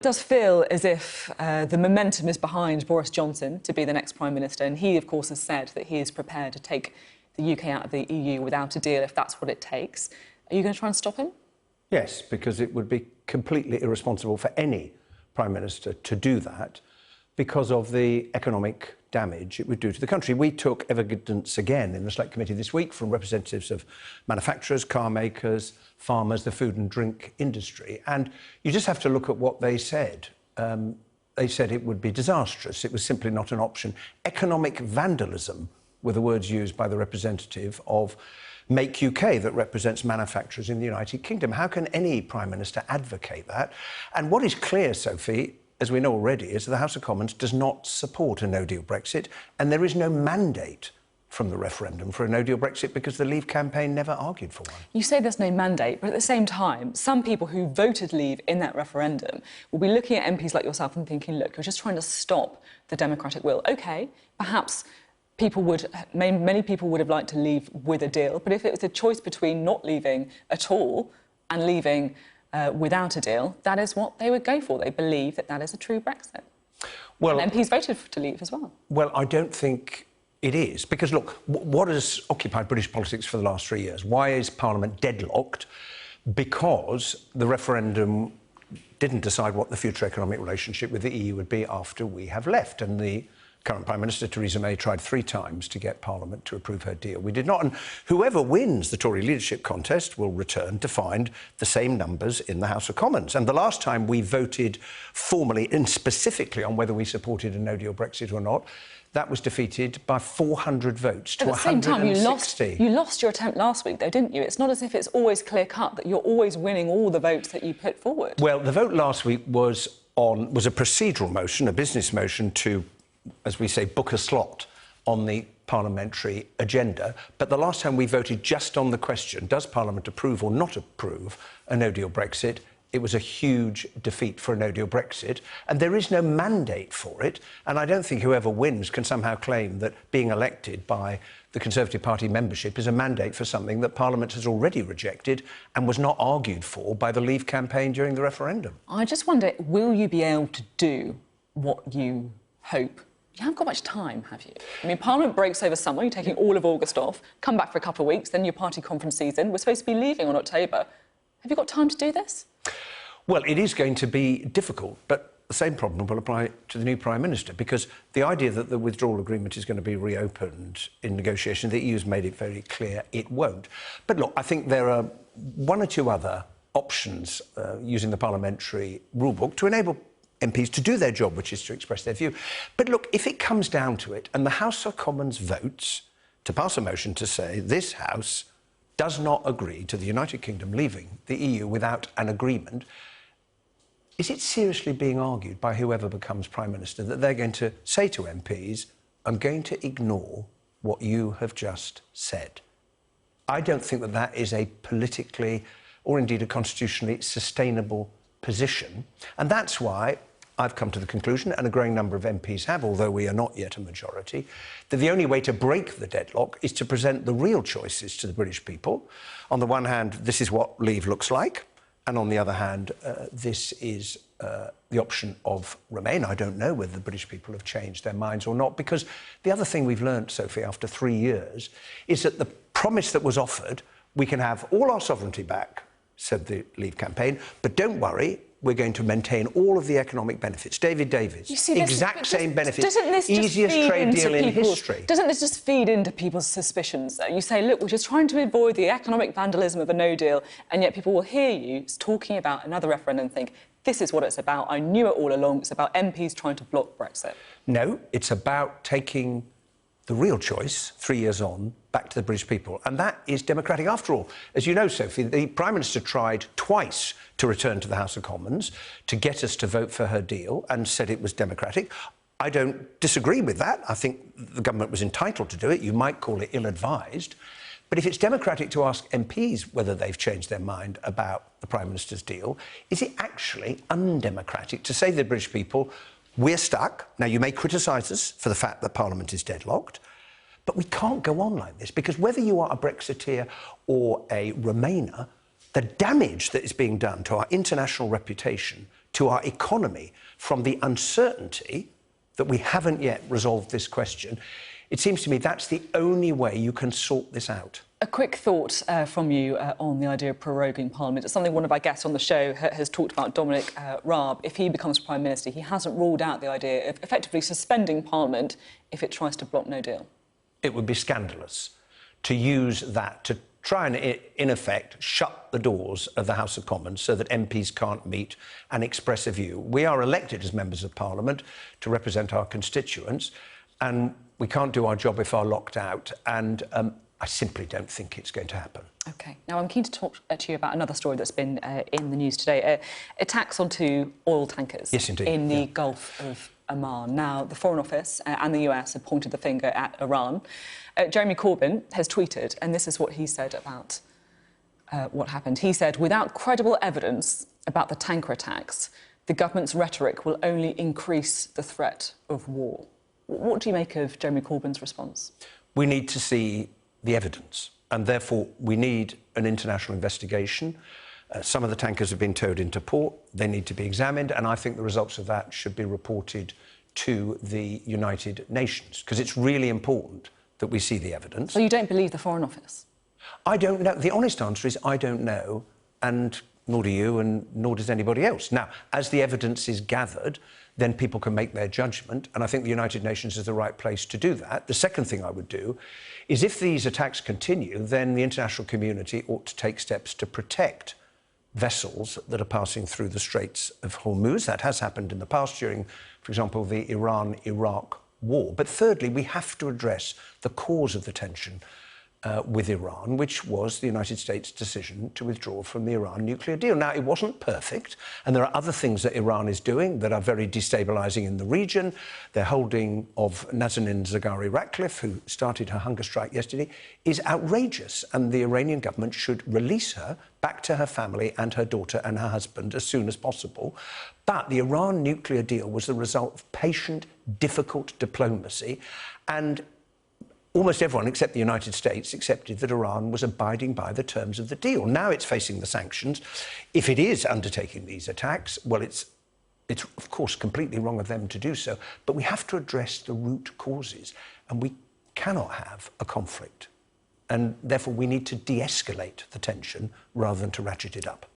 It does feel as if the momentum is behind Boris Johnson to be the next Prime Minister, and he, of course, has said that he is prepared to take the UK out of the EU without a deal if that's what it takes. Are you going to try and stop him? Yes, because it would be completely irresponsible for any Prime Minister to do that because of the economic damage it would do to the country. We took evidence again in the Select Committee this week from representatives of manufacturers, car makers, farmers, the food and drink industry, and you just have to look at what they said. They said it would be disastrous. It was simply not an option. Economic vandalism were the words used by the representative of Make UK that represents manufacturers in the United Kingdom. How can any Prime Minister advocate that? And what is clear, Sophie, as we know already, is that the House of Commons does not support a no-deal Brexit, and there is no mandate from the referendum for a no-deal Brexit because the Leave campaign never argued for one. You say there's no mandate, but at the same time, some people who voted Leave in that referendum will be looking at MPs like yourself and thinking, look, you're just trying to stop the democratic will. OK, perhaps many people would have liked to leave with a deal, but if it was a choice between not leaving at all and leaving without a deal, that is what they would go for. They believe that that is a true Brexit. Well, and MPs voted to leave as well. Well, I don't think it is, because, look, what has occupied British politics for the last 3 years? Why is Parliament deadlocked? Because the referendum didn't decide what the future economic relationship with the EU would be after we have left, and the current Prime Minister, Theresa May, tried 3 times to get Parliament to approve her deal. We did not, and whoever wins the Tory leadership contest will return to find the same numbers in the House of Commons. And the last time we voted formally and specifically on whether we supported a no-deal Brexit or not, that was defeated by 400 votes to 160. At the same time, you lost your attempt last week, though, didn't you? It's not as if it's always clear-cut that you're always winning all the votes that you put forward. Well, the vote last week was a procedural motion, a business motion to, as we say, book a slot on the parliamentary agenda. But the last time we voted just on the question, does Parliament approve or not approve a no-deal Brexit, it was a huge defeat for a no-deal Brexit, and there is no mandate for it, and I don't think whoever wins can somehow claim that being elected by the Conservative Party membership is a mandate for something that Parliament has already rejected and was not argued for by the Leave campaign during the referendum. I just wonder, will you be able to do what you hope? You haven't got much time, have you? I mean, Parliament breaks over summer, you're taking all of August off, come back for a couple of weeks, then your party conference season. We're supposed to be leaving on October. Have you got time to do this? Well, it is going to be difficult, but the same problem will apply to the new Prime Minister, because the idea that the withdrawal agreement is going to be reopened in negotiation, the EU has made it very clear it won't. But look, I think there are 1 or 2 other options using the parliamentary rulebook to enable MPs to do their job, which is to express their view. But look, if it comes down to it and the House of Commons votes to pass a motion to say this House does not agree to the United Kingdom leaving the EU without an agreement, is it seriously being argued by whoever becomes Prime Minister that they're going to say to MPs, I'm going to ignore what you have just said? I don't think that that is a politically or indeed a constitutionally sustainable position, and that's why I've come to the conclusion, and a growing number of MPs have, although we are not yet a majority, that the only way to break the deadlock is to present the real choices to the British people. On the one hand, this is what Leave looks like, and on the other hand, this is the option of Remain. I don't know whether the British people have changed their minds or not, because the other thing we've learnt, Sophie, after 3 years, is that the promise that was offered, we can have all our sovereignty back, said the Leave campaign, but don't worry, we're going to maintain all of the economic benefits. David Davis, exact same benefits, easiest trade deal in history. Doesn't this just feed into people's suspicions, though? You say, look, we're just trying to avoid the economic vandalism of a no-deal, and yet people will hear you talking about another referendum and think, this is what it's about. I knew it all along. It's about MPs trying to block Brexit. No, it's about taking the real choice, 3 years on, back to the British people. And that is democratic. After all, as you know, Sophie, the Prime Minister tried twice to return to the House of Commons to get us to vote for her deal and said it was democratic. I don't disagree with that. I think the government was entitled to do it. You might call it ill-advised. But if it's democratic to ask MPs whether they've changed their mind about the Prime Minister's deal, is it actually undemocratic to say to the British people, we're stuck? Now, you may criticise us for the fact that Parliament is deadlocked, but we can't go on like this, because whether you are a Brexiteer or a Remainer, the damage that is being done to our international reputation, to our economy from the uncertainty that we haven't yet resolved this question, it seems to me that's the only way you can sort this out. A quick thought from you on the idea of proroguing Parliament. It's something one of our guests on the show has talked about, Dominic Raab. If he becomes Prime Minister, he hasn't ruled out the idea of effectively suspending Parliament if it tries to block no deal. It would be scandalous to use that to try and, in effect, shut the doors of the House of Commons so that MPs can't meet and express a view. We are elected as members of Parliament to represent our constituents, and we can't do our job if we're locked out, and I simply don't think it's going to happen. OK. Now, I'm keen to talk to you about another story that's been in the news today. Attacks onto oil tankers. Yes, indeed. In the Gulf of Oman. Now, the Foreign Office and the US have pointed the finger at Iran. Jeremy Corbyn has tweeted, and this is what he said about what happened. He said, without credible evidence about the tanker attacks, the government's rhetoric will only increase the threat of war. What do you make of Jeremy Corbyn's response? We need to see the evidence, and therefore we need an international investigation. Some of the tankers have been towed into port. They need to be examined, and I think the results of that should be reported to the United Nations, because it's really important that we see the evidence. So you don't believe the Foreign Office? I don't know. The honest answer is I don't know, and nor do you, and nor does anybody else. Now, as the evidence is gathered, then people can make their judgment, and I think the United Nations is the right place to do that. The second thing I would do is, if these attacks continue, then the international community ought to take steps to protect vessels that are passing through the Straits of Hormuz. That has happened in the past during, for example, the Iran-Iraq war. But thirdly, we have to address the cause of the tension with Iran, which was the United States' decision to withdraw from the Iran nuclear deal. Now, it wasn't perfect, and there are other things that Iran is doing that are very destabilising in the region. Their holding of Nazanin Zaghari-Ratcliffe, who started her hunger strike yesterday, is outrageous, and the Iranian government should release her back to her family and her daughter and her husband as soon as possible. But the Iran nuclear deal was the result of patient, difficult diplomacy, and almost everyone except the United States accepted that Iran was abiding by the terms of the deal. Now it's facing the sanctions. If it is undertaking these attacks, well, it's of course completely wrong of them to do so, but we have to address the root causes, and we cannot have a conflict. And therefore we need to de-escalate the tension rather than to ratchet it up.